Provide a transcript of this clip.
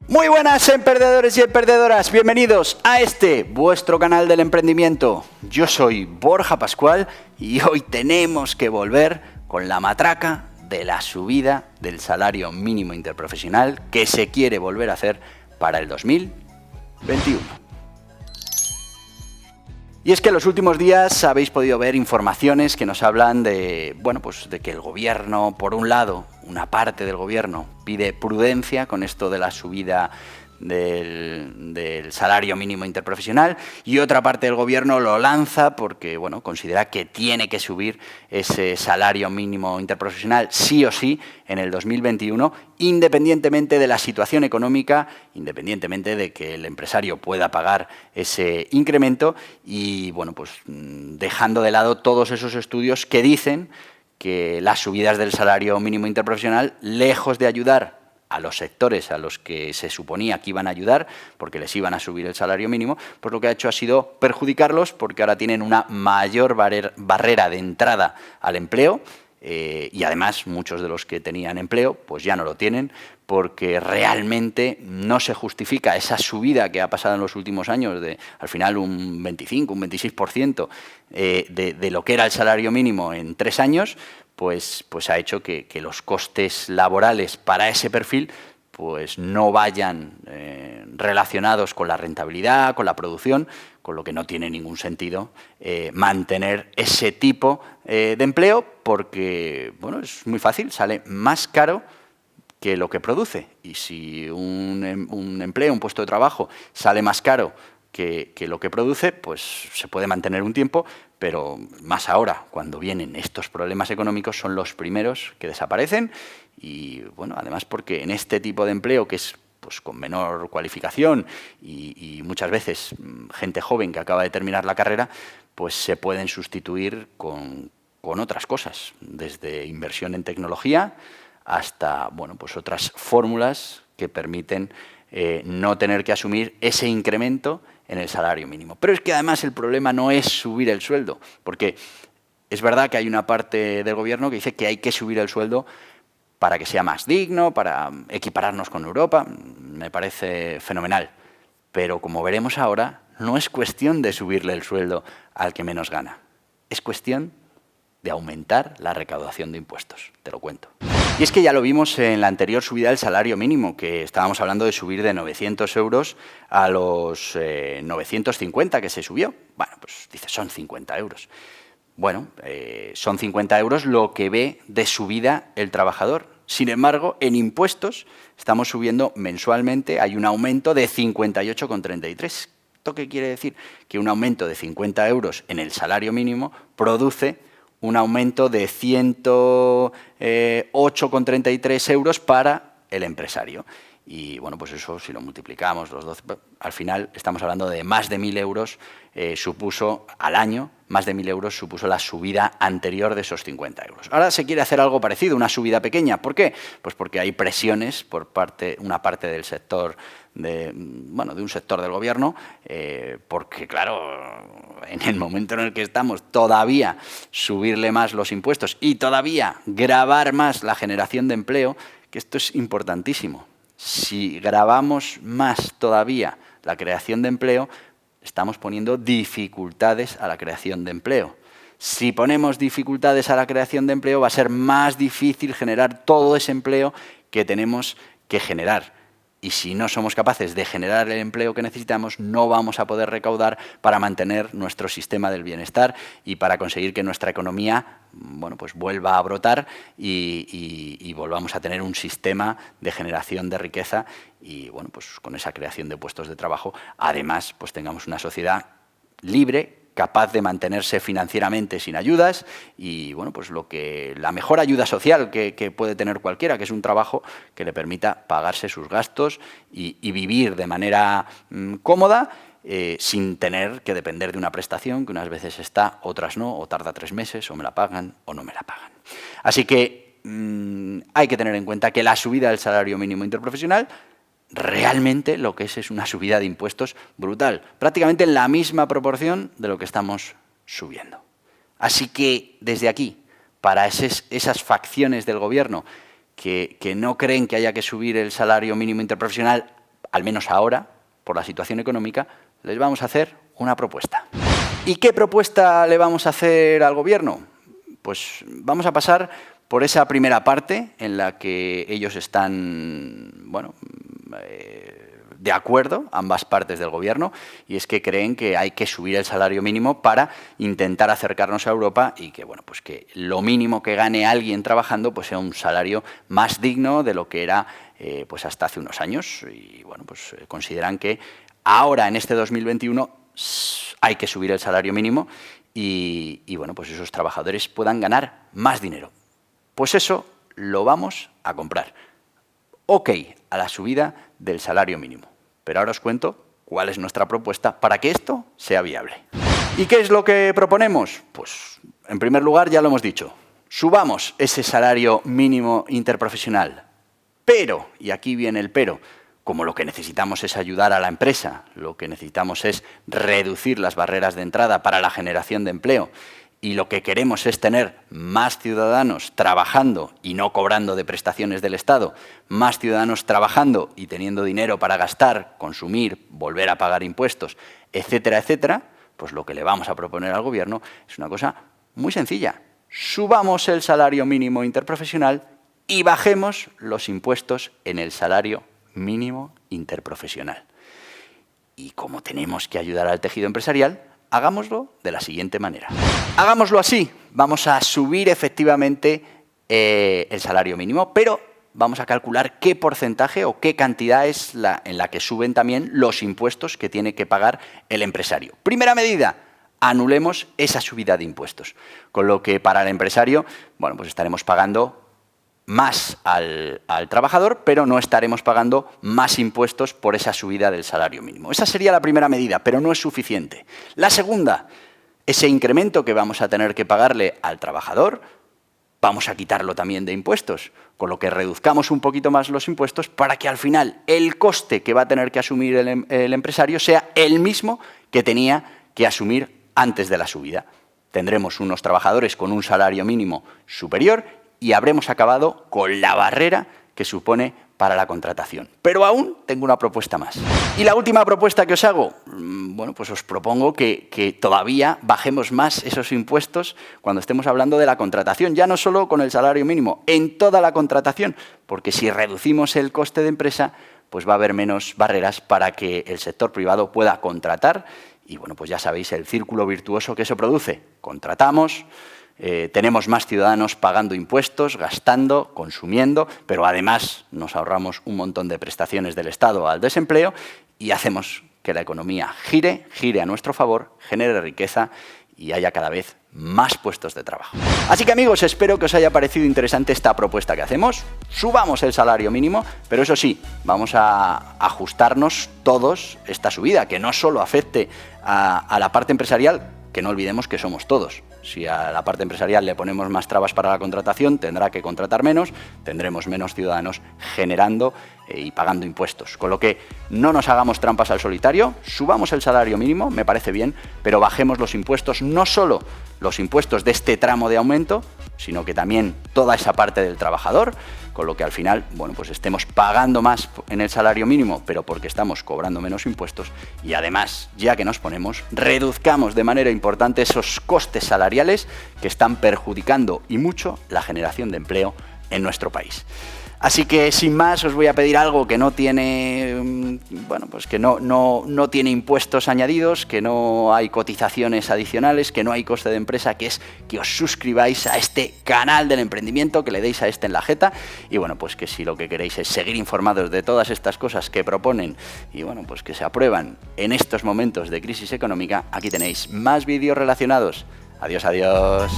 Muy buenas, emprendedores y emprendedoras, bienvenidos a este, vuestro canal del emprendimiento. Yo soy Borja Pascual y hoy tenemos que volver con la matraca de la subida del salario mínimo interprofesional que se quiere volver a hacer para el 2021. Y es que en los últimos días habéis podido ver informaciones que nos hablan de, de que el gobierno, por un lado, una parte del gobierno pide prudencia con esto de la subida del salario mínimo interprofesional y otra parte del gobierno lo lanza porque considera que tiene que subir ese salario mínimo interprofesional sí o sí en el 2021, independientemente de la situación económica, independientemente de que el empresario pueda pagar ese incremento y dejando de lado todos esos estudios que dicen que las subidas del salario mínimo interprofesional, lejos de ayudar a los sectores a los que se suponía que iban a ayudar, porque les iban a subir el salario mínimo, pues lo que ha hecho ha sido perjudicarlos, porque ahora tienen una mayor barrera de entrada al empleo, y además muchos de los que tenían empleo pues ya no lo tienen, porque realmente no se justifica esa subida que ha pasado en los últimos años de al final un 25, un 26% de lo que era el salario mínimo en 3 años, pues ha hecho que los costes laborales para ese perfil pues no vayan relacionados con la rentabilidad, con la producción, con lo que no tiene ningún sentido mantener ese tipo de empleo porque, es muy fácil, sale más caro que lo que produce. Y si un empleo, un puesto de trabajo sale más caro que lo que produce, pues se puede mantener un tiempo, pero más ahora, cuando vienen estos problemas económicos, son los primeros que desaparecen y, además porque en este tipo de empleo, que es pues con menor cualificación y muchas veces gente joven que acaba de terminar la carrera, pues se pueden sustituir con otras cosas, desde inversión en tecnología hasta, otras fórmulas que permiten no tener que asumir ese incremento en el salario mínimo. Pero es que además el problema no es subir el sueldo, porque es verdad que hay una parte del gobierno que dice que hay que subir el sueldo para que sea más digno, para equipararnos con Europa, me parece fenomenal. Pero como veremos ahora, no es cuestión de subirle el sueldo al que menos gana, es cuestión de aumentar la recaudación de impuestos, te lo cuento. Y es que ya lo vimos en la anterior subida del salario mínimo, que estábamos hablando de subir de 900 euros a los 950 que se subió. Bueno, pues dice, son 50 euros. Bueno, son 50 euros lo que ve de subida el trabajador. Sin embargo, en impuestos estamos subiendo mensualmente, hay un aumento de 58,33. ¿Esto qué quiere decir? Que un aumento de 50 euros en el salario mínimo produce un aumento de 108,33 euros para el empresario. Y pues eso, si lo multiplicamos los 12, al final estamos hablando de más de 1.000 euros supuso al año, más de 1.000 euros supuso la subida anterior de esos 50 euros. Ahora se quiere hacer algo parecido, una subida pequeña. ¿Por qué? Pues porque hay presiones por una parte del sector, de un sector del gobierno, porque claro, en el momento en el que estamos todavía subirle más los impuestos y todavía gravar más la generación de empleo, que esto es importantísimo. Si gravamos más todavía la creación de empleo, estamos poniendo dificultades a la creación de empleo. Si ponemos dificultades a la creación de empleo, va a ser más difícil generar todo ese empleo que tenemos que generar. Y si no somos capaces de generar el empleo que necesitamos, no vamos a poder recaudar para mantener nuestro sistema del bienestar y para conseguir que nuestra economía vuelva a brotar y volvamos a tener un sistema de generación de riqueza y con esa creación de puestos de trabajo, además tengamos una sociedad libre, capaz de mantenerse financieramente sin ayudas y la mejor ayuda social que puede tener cualquiera, que es un trabajo que le permita pagarse sus gastos y vivir de manera cómoda, sin tener que depender de una prestación que unas veces está, otras no, o tarda 3 meses, o me la pagan o no me la pagan. Así que hay que tener en cuenta que la subida del salario mínimo interprofesional realmente lo que es una subida de impuestos brutal, prácticamente en la misma proporción de lo que estamos subiendo. Así que desde aquí, para esas facciones del gobierno que no creen que haya que subir el salario mínimo interprofesional al menos ahora, por la situación económica, les vamos a hacer una propuesta. ¿Y qué propuesta le vamos a hacer al gobierno? Pues vamos a pasar por esa primera parte en la que ellos están, bueno, de acuerdo, ambas partes del gobierno, y es que creen que hay que subir el salario mínimo para intentar acercarnos a Europa y que, bueno, pues que lo mínimo que gane alguien trabajando pues sea un salario más digno de lo que era pues hasta hace unos años. Y bueno, pues consideran que ahora en este 2021 hay que subir el salario mínimo y bueno, pues esos trabajadores puedan ganar más dinero. Pues eso lo vamos a comprar. Ok a la subida del salario mínimo. Pero ahora os cuento cuál es nuestra propuesta para que esto sea viable. ¿Y qué es lo que proponemos? Pues, en primer lugar, ya lo hemos dicho, subamos ese salario mínimo interprofesional. Pero, y aquí viene el pero, como lo que necesitamos es ayudar a la empresa, lo que necesitamos es reducir las barreras de entrada para la generación de empleo, y lo que queremos es tener más ciudadanos trabajando y no cobrando de prestaciones del Estado, más ciudadanos trabajando y teniendo dinero para gastar, consumir, volver a pagar impuestos, etcétera, etcétera, pues lo que le vamos a proponer al gobierno es una cosa muy sencilla. Subamos el salario mínimo interprofesional y bajemos los impuestos en el salario mínimo interprofesional. Y como tenemos que ayudar al tejido empresarial, hagámoslo de la siguiente manera. Hagámoslo así. Vamos a subir efectivamente el salario mínimo, pero vamos a calcular qué porcentaje o qué cantidad es en la que suben también los impuestos que tiene que pagar el empresario. Primera medida, anulemos esa subida de impuestos. Con lo que para el empresario, bueno, pues estaremos pagando más al trabajador, pero no estaremos pagando más impuestos por esa subida del salario mínimo. Esa sería la primera medida, pero no es suficiente. La segunda, ese incremento que vamos a tener que pagarle al trabajador, vamos a quitarlo también de impuestos, con lo que reduzcamos un poquito más los impuestos para que al final el coste que va a tener que asumir el empresario sea el mismo que tenía que asumir antes de la subida. Tendremos unos trabajadores con un salario mínimo superior y habremos acabado con la barrera que supone para la contratación. Pero aún tengo una propuesta más. Y la última propuesta que os hago, bueno, pues os propongo que todavía bajemos más esos impuestos cuando estemos hablando de la contratación, ya no solo con el salario mínimo, en toda la contratación, porque si reducimos el coste de empresa, pues va a haber menos barreras para que el sector privado pueda contratar y, bueno, pues ya sabéis el círculo virtuoso que eso produce. Contratamos, tenemos más ciudadanos pagando impuestos, gastando, consumiendo, pero además nos ahorramos un montón de prestaciones del Estado al desempleo y hacemos que la economía gire a nuestro favor, genere riqueza y haya cada vez más puestos de trabajo. Así que, amigos, espero que os haya parecido interesante esta propuesta que hacemos. Subamos el salario mínimo, pero eso sí, vamos a ajustarnos todos esta subida, que no solo afecte a la parte empresarial, que no olvidemos que somos todos. Si a la parte empresarial le ponemos más trabas para la contratación, tendrá que contratar menos, tendremos menos ciudadanos generando y pagando impuestos. Con lo que no nos hagamos trampas al solitario, subamos el salario mínimo, me parece bien, pero bajemos los impuestos, no solo los impuestos de este tramo de aumento, sino que también toda esa parte del trabajador, con lo que al final, bueno, pues estemos pagando más en el salario mínimo, pero porque estamos cobrando menos impuestos y además, ya que nos ponemos, reduzcamos de manera importante esos costes salariales que están perjudicando y mucho la generación de empleo en nuestro país. Así que, sin más, os voy a pedir algo que no tiene, bueno, pues que no tiene impuestos añadidos, que no hay cotizaciones adicionales, que no hay coste de empresa, que es que os suscribáis a este canal del emprendimiento, que le deis a este en la jeta y, bueno, pues que si lo que queréis es seguir informados de todas estas cosas que proponen y, bueno, pues que se aprueban en estos momentos de crisis económica, aquí tenéis más vídeos relacionados. Adiós, adiós.